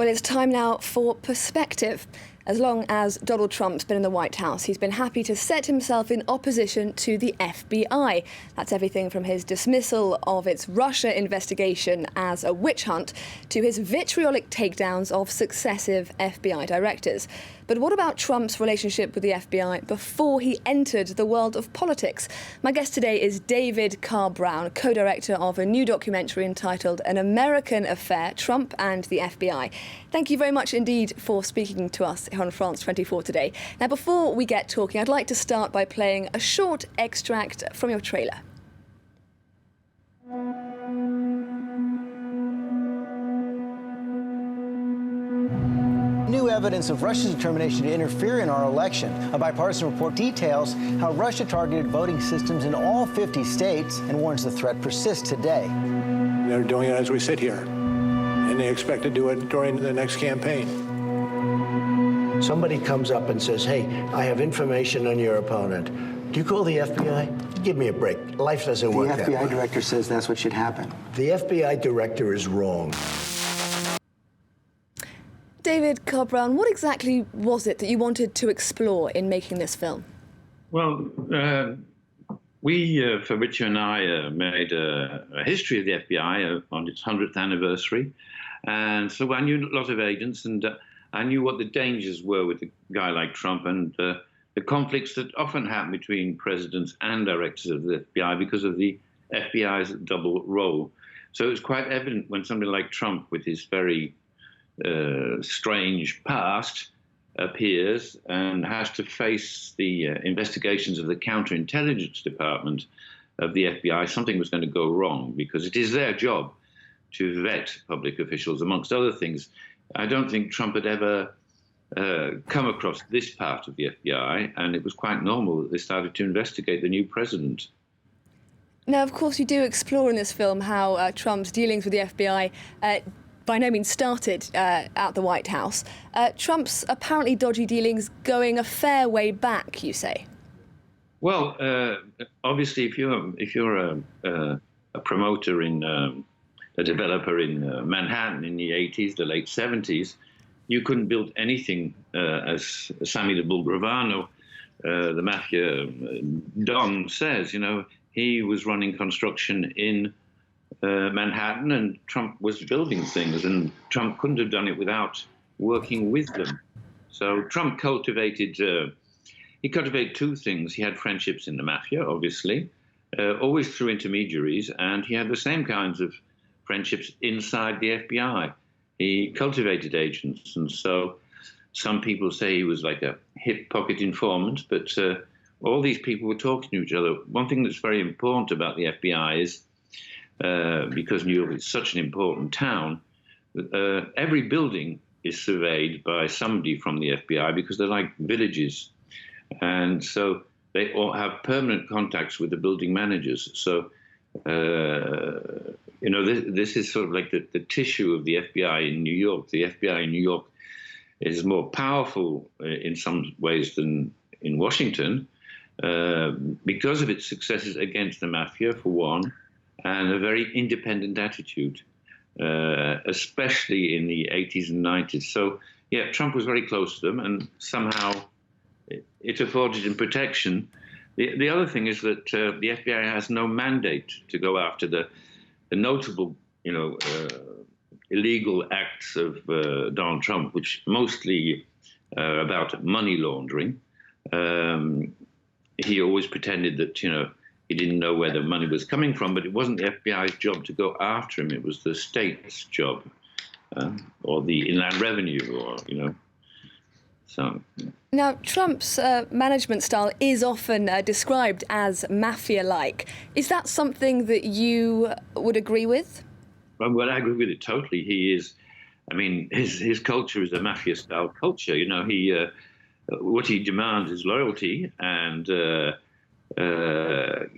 Well, it's time now for perspective. As long as Donald Trump's been in the White House, he's been happy to set himself in opposition to the FBI. That's everything from his dismissal of its Russia investigation as a witch hunt to his vitriolic takedowns of successive FBI directors. But what about Trump's relationship with the FBI before he entered the world of politics? My guest today is David Carr-Brown, co-director of a new documentary entitled An American Affair, Trump and the FBI. Thank you very much indeed for speaking to us here on France 24 today. Now, before we get talking, I'd like to start by playing a short extract from your trailer. New evidence of Russia's determination to interfere in our election. A bipartisan report details how Russia targeted voting systems in all 50 states and warns the threat persists today. They're doing it as we sit here, and they expect to do it during the next campaign. Somebody comes up and says, hey, I have information on your opponent. Do you call the FBI? Give me a break. Life doesn't work that way. The FBI director says that's what should happen. The FBI director is wrong. David Carr-Brown, what exactly was it that you wanted to explore in making this film? Well, Fabrizio and I made a history of the FBI on its 100th anniversary. And so I knew a lot of agents, and I knew what the dangers were with a guy like Trump and the conflicts that often happen between presidents and directors of the FBI because of the FBI's double role. So it was quite evident when somebody like Trump, with his very strange past, appears and has to face the investigations of the counterintelligence department of the FBI, something was going to go wrong, because it is their job to vet public officials, amongst other things. I don't think Trump had ever come across this part of the FBI, and it was quite normal that they started to investigate the new president. Now, of course, you do explore in this film how Trump's dealings with the FBI by no means started at the White House. Trump's apparently dodgy dealings going a fair way back, you say? Well, obviously, if you're a promoter in a developer in Manhattan in the 80s, the late 70s, you couldn't build anything, as Sammy the Bull Gravano, the mafia don, says. You know, he was running construction in Manhattan, and Trump was building things, and Trump couldn't have done it without working with them. So Trump cultivated two things. He had friendships in the mafia, obviously, always through intermediaries, and he had the same kinds of friendships inside the FBI. He cultivated agents, and so some people say he was like a hip pocket informant, but all these people were talking to each other. One thing that's very important about the FBI is, because New York is such an important town, every building is surveyed by somebody from the FBI, because they're like villages. And so they all have permanent contacts with the building managers. So, this is sort of like the tissue of the FBI in New York. The FBI in New York is more powerful in some ways than in Washington, because of its successes against the mafia, for one, and a very independent attitude, especially in the 80s and 90s. So, yeah, Trump was very close to them, and somehow it afforded him protection. The other thing is that the FBI has no mandate to go after the notable, illegal acts of Donald Trump, which mostly are about money laundering. He always pretended that, he didn't know where the money was coming from, but it wasn't the FBI's job to go after him. It was the state's job, or the Inland Revenue, or, so. Now, Trump's management style is often described as mafia-like. Is that something that you would agree with? Well, I agree with it totally. He is, his culture is a mafia-style culture. What he demands is loyalty, and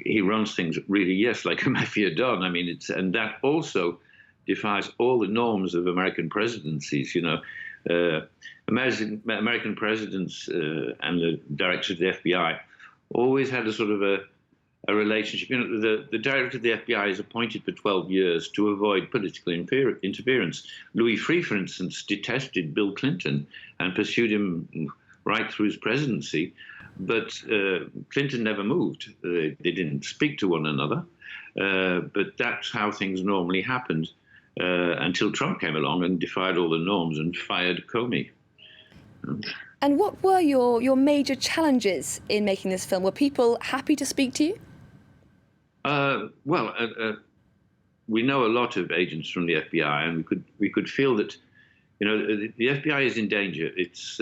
he runs things really, yes, like a mafia don. And that also defies all the norms of American presidencies. American presidents and the directors of the FBI always had a sort of a relationship. You know, the director of the FBI is appointed for 12 years to avoid political interference. Louis Freeh, for instance, detested Bill Clinton and pursued him right through his presidency. But Clinton never moved. They didn't speak to one another. But that's how things normally happened until Trump came along and defied all the norms and fired Comey. And what were your major challenges in making this film? Were people happy to speak to you? We know a lot of agents from the FBI, and we could feel that, you know, the FBI is in danger. It's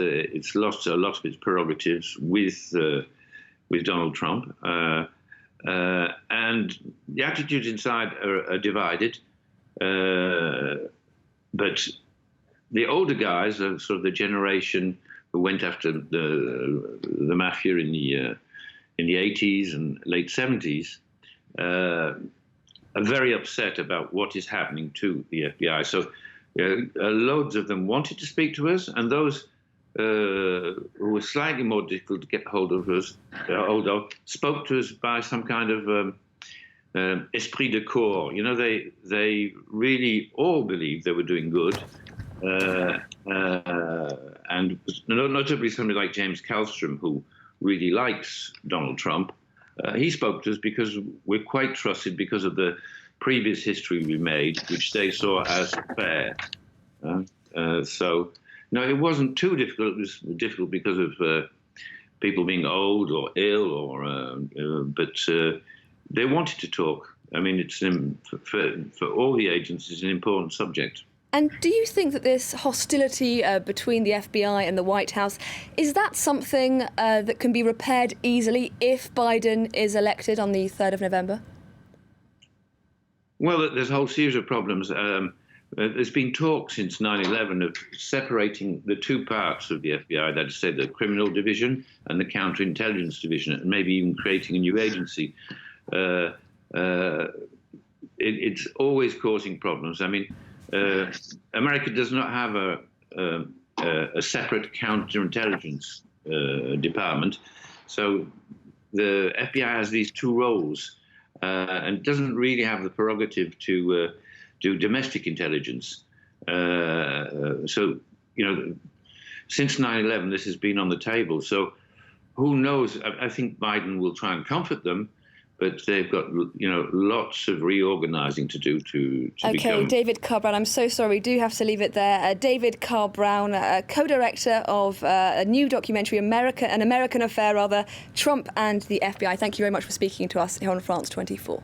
lost a lot of its prerogatives with Donald Trump, and the attitudes inside are divided. But the older guys are sort of the generation who went after the mafia in the 80s and late 70s. Are very upset about what is happening to the FBI. So loads of them wanted to speak to us, and those who were slightly more difficult to get hold of spoke to us by some kind of esprit de corps. You know, they really all believed they were doing good. And notably somebody like James Kallstrom, who really likes Donald Trump. He spoke to us because we're quite trusted because of the previous history we made, which they saw as fair. So, no, it wasn't too difficult. It was difficult because of people being old or ill, but they wanted to talk. I mean, it's for all the agents, it's an important subject. And do you think that this hostility between the FBI and the White House, is that something that can be repaired easily if Biden is elected on the 3rd of November? Well, there's a whole series of problems. There's been talk since 9/11 of separating the two parts of the FBI, that is to say the criminal division and the counterintelligence division, and maybe even creating a new agency. It's always causing problems. I mean, America does not have a separate counterintelligence department, so the FBI has these two roles and doesn't really have the prerogative to do domestic intelligence. So, you know, since 9/11, this has been on the table. So who knows? I think Biden will try and comfort them, but they've got, you know, lots of reorganizing to do to become... David Carr-Brown, I'm so sorry, we do have to leave it there. David Carr-Brown, co-director of a new documentary, An American Affair, Trump and the FBI. Thank you very much for speaking to us here on France 24.